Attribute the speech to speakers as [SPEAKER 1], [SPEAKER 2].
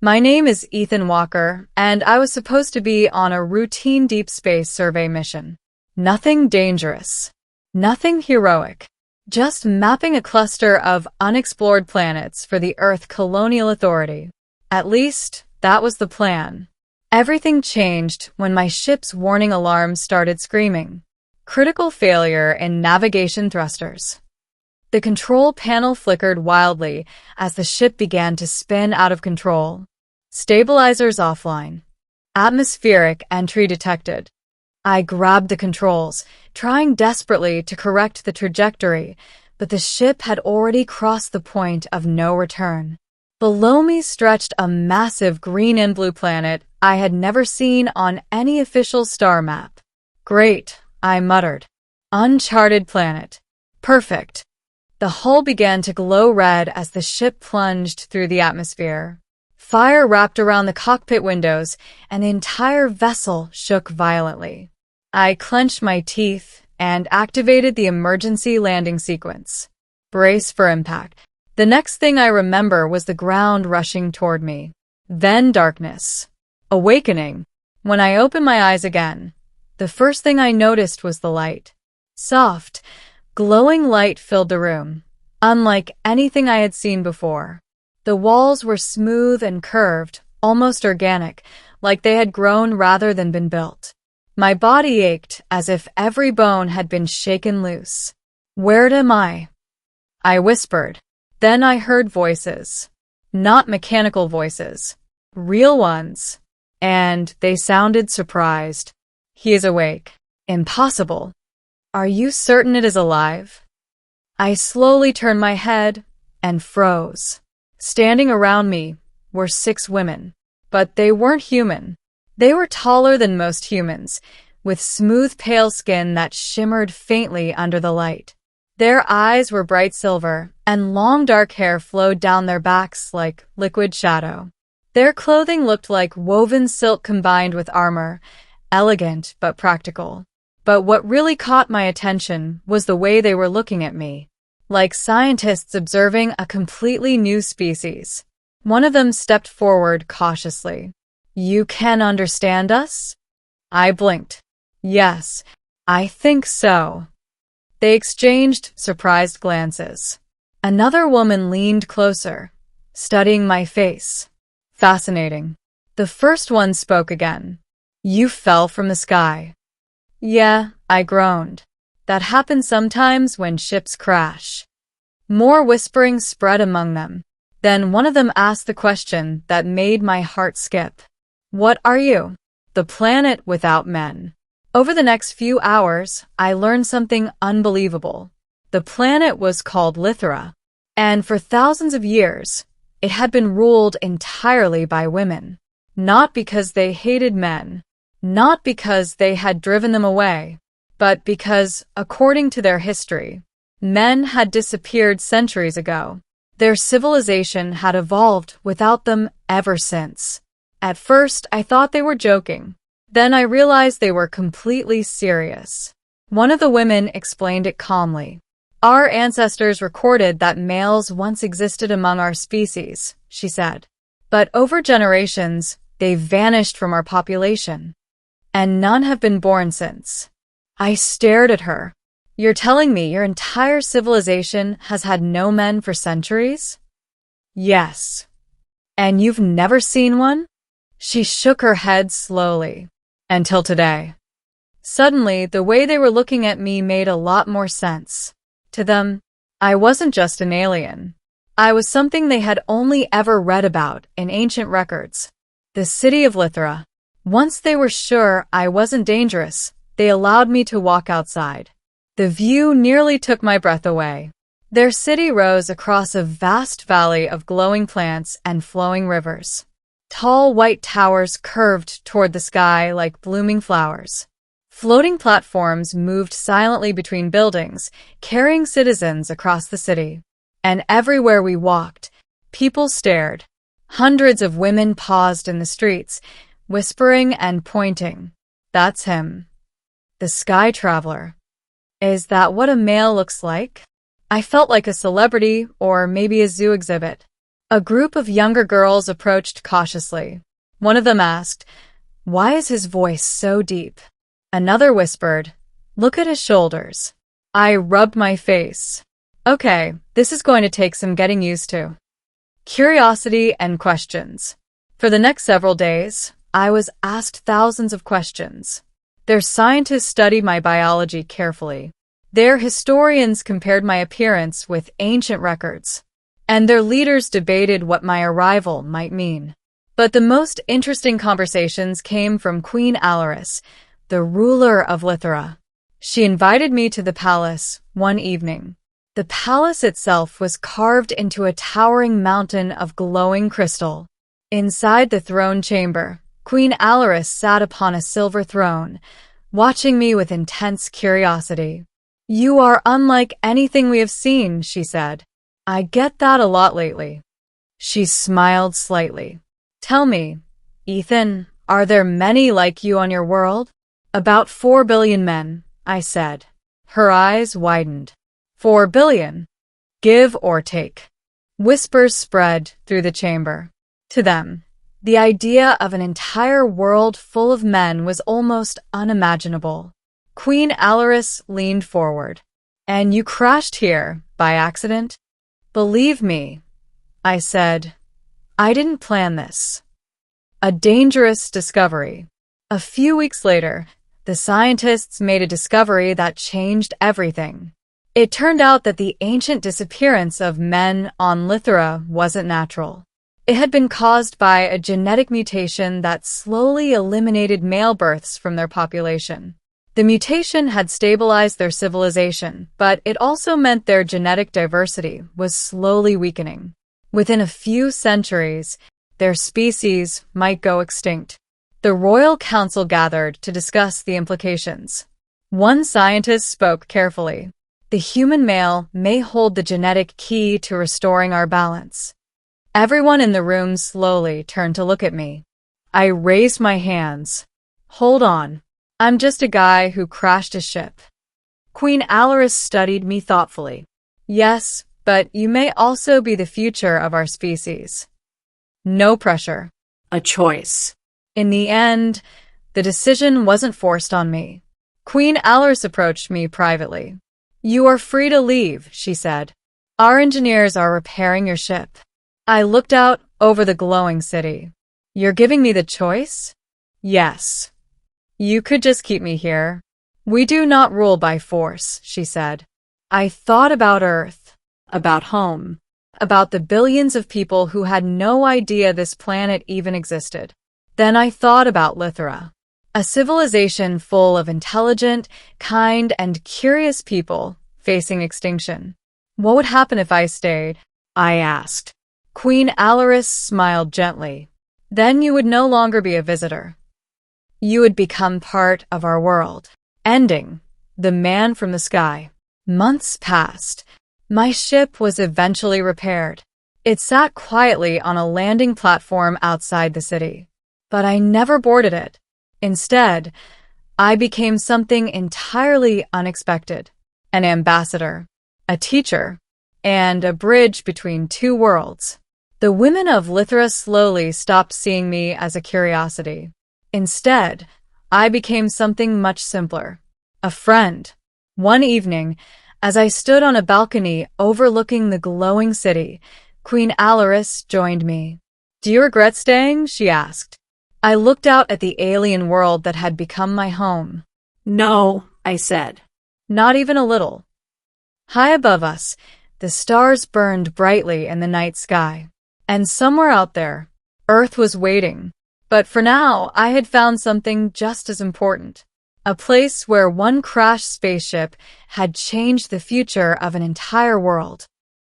[SPEAKER 1] My name is Ethan Walker, and I was supposed to be on a routine deep space survey mission. Nothing dangerous. Nothing heroic. Just mapping a cluster of unexplored planets for the Earth Colonial Authority. At least, that was the plan. Everything changed when my ship's warning alarm started screaming. Critical failure in navigation thrusters. The control panel flickered wildly as the ship began to spin out of control. Stabilizers offline. Atmospheric entry detected. I grabbed the controls, trying desperately to correct the trajectory, but the ship had already crossed the point of no return. Below me stretched a massive green and blue planet I had never seen on any official star map. Great, I muttered. Uncharted planet. Perfect. The hull began to glow red as the ship plunged through the atmosphere. Fire wrapped around the cockpit windows, and the entire vessel shook violently. I clenched my teeth and activated the emergency landing sequence. Brace for impact. The next thing I remember was the ground rushing toward me. Then darkness. Awakening. When I opened my eyes again, the first thing I noticed was the light. Soft, glowing light filled the room, unlike anything I had seen before. The walls were smooth and curved, almost organic, like they had grown rather than been built. My body ached as if every bone had been shaken loose. Where am I? I whispered. Then I heard voices. Not mechanical voices. Real ones. And they sounded surprised. He is awake. Impossible. Are you certain it is alive? I slowly turned my head and froze. Standing around me were 6 women, but they weren't human. They were taller than most humans, with smooth pale skin that shimmered faintly under the light. Their eyes were bright silver, and long dark hair flowed down their backs like liquid shadow. Their clothing looked like woven silk combined with armor, elegant but practical. But what really caught my attention was the way they were looking at me. Like scientists observing a completely new species. One of them stepped forward cautiously. You can understand us? I blinked. Yes, I think so. They exchanged surprised glances. Another woman leaned closer, studying my face. Fascinating. The first one spoke again. You fell from the sky. Yeah, I groaned. That happens sometimes when ships crash. More whispering spread among them. Then one of them asked the question that made my heart skip. What are you? The planet without men. Over the next few hours, I learned something unbelievable. The planet was called Lythera, and for thousands of years, it had been ruled entirely by women. Not because they hated men, not because they had driven them away, but because, according to their history, men had disappeared centuries ago. Their civilization had evolved without them ever since. At first, I thought they were joking. Then I realized they were completely serious. One of the women explained it calmly. Our ancestors recorded that males once existed among our species, she said. But over generations, they vanished from our population. And none have been born since. I stared at her. You're telling me your entire civilization has had no men for centuries? Yes. And you've never seen one? She shook her head slowly. Until today. Suddenly, the way they were looking at me made a lot more sense. To them, I wasn't just an alien. I was something they had only ever read about in ancient records. The city of Lythera. Once they were sure I wasn't dangerous, they allowed me to walk outside. The view nearly took my breath away. Their city rose across a vast valley of glowing plants and flowing rivers. Tall white towers curved toward the sky like blooming flowers. Floating platforms moved silently between buildings, carrying citizens across the city. And everywhere we walked, people stared. Hundreds of women paused in the streets, whispering and pointing. That's him. The sky traveler. Is that what a male looks like? I felt like a celebrity or maybe a zoo exhibit. A group of younger girls approached cautiously. One of them asked, "Why is his voice so deep?" Another whispered, "Look at his shoulders." I rubbed my face. Okay, this is going to take some getting used to. Curiosity and questions. For the next several days, I was asked thousands of questions. Their scientists studied my biology carefully. Their historians compared my appearance with ancient records. And their leaders debated what my arrival might mean. But the most interesting conversations came from Queen Alienris, the ruler of Lythera. She invited me to the palace one evening. The palace itself was carved into a towering mountain of glowing crystal. Inside the throne chamber, Queen Alienris sat upon a silver throne, watching me with intense curiosity. "You are unlike anything we have seen," she said. "I get that a lot lately." She smiled slightly. "Tell me, Ethan, are there many like you on your world?" "About 4 billion men," I said. Her eyes widened. 4 billion? Give or take. Whispers spread through the chamber. To them, the idea of an entire world full of men was almost unimaginable. Queen Alienris leaned forward. "And you crashed here by accident?" "Believe me," I said, "I didn't plan this." A dangerous discovery. A few weeks later, the scientists made a discovery that changed everything. It turned out that the ancient disappearance of men on Lythera wasn't natural. It had been caused by a genetic mutation that slowly eliminated male births from their population. The mutation had stabilized their civilization, but it also meant their genetic diversity was slowly weakening. Within a few centuries, their species might go extinct. The Royal Council gathered to discuss the implications. One scientist spoke carefully. "The human male may hold the genetic key to restoring our balance." Everyone in the room slowly turned to look at me. I raised my hands. "Hold on. I'm just a guy who crashed a ship." Queen Alienris studied me thoughtfully. "Yes, but you may also be the future of our species." No pressure. A choice. In the end, the decision wasn't forced on me. Queen Alienris approached me privately. "You are free to leave," she said. "Our engineers are repairing your ship." I looked out over the glowing city. "You're giving me the choice?" "Yes. You could just keep me here." "We do not rule by force," she said. I thought about Earth, about home, about the billions of people who had no idea this planet even existed. Then I thought about Lythera, a civilization full of intelligent, kind, and curious people facing extinction. What would happen if I stayed? I asked. Queen Alienris smiled gently. Then you would no longer be a visitor. You would become part of our world. Ending. The Man from the Sky. Months passed. My ship was eventually repaired. It sat quietly on a landing platform outside the city. But I never boarded it. Instead, I became something entirely unexpected. An ambassador, a teacher, and a bridge between two worlds. The women of Lythera slowly stopped seeing me as a curiosity. Instead, I became something much simpler. A friend. One evening, as I stood on a balcony overlooking the glowing city, Queen Alienris joined me. "Do you regret staying?" she asked. I looked out at the alien world that had become my home. "No," I said. "Not even a little." High above us, the stars burned brightly in the night sky. And somewhere out there, Earth was waiting. But for now, I had found something just as important. A place where one crashed spaceship had changed the future of an entire world.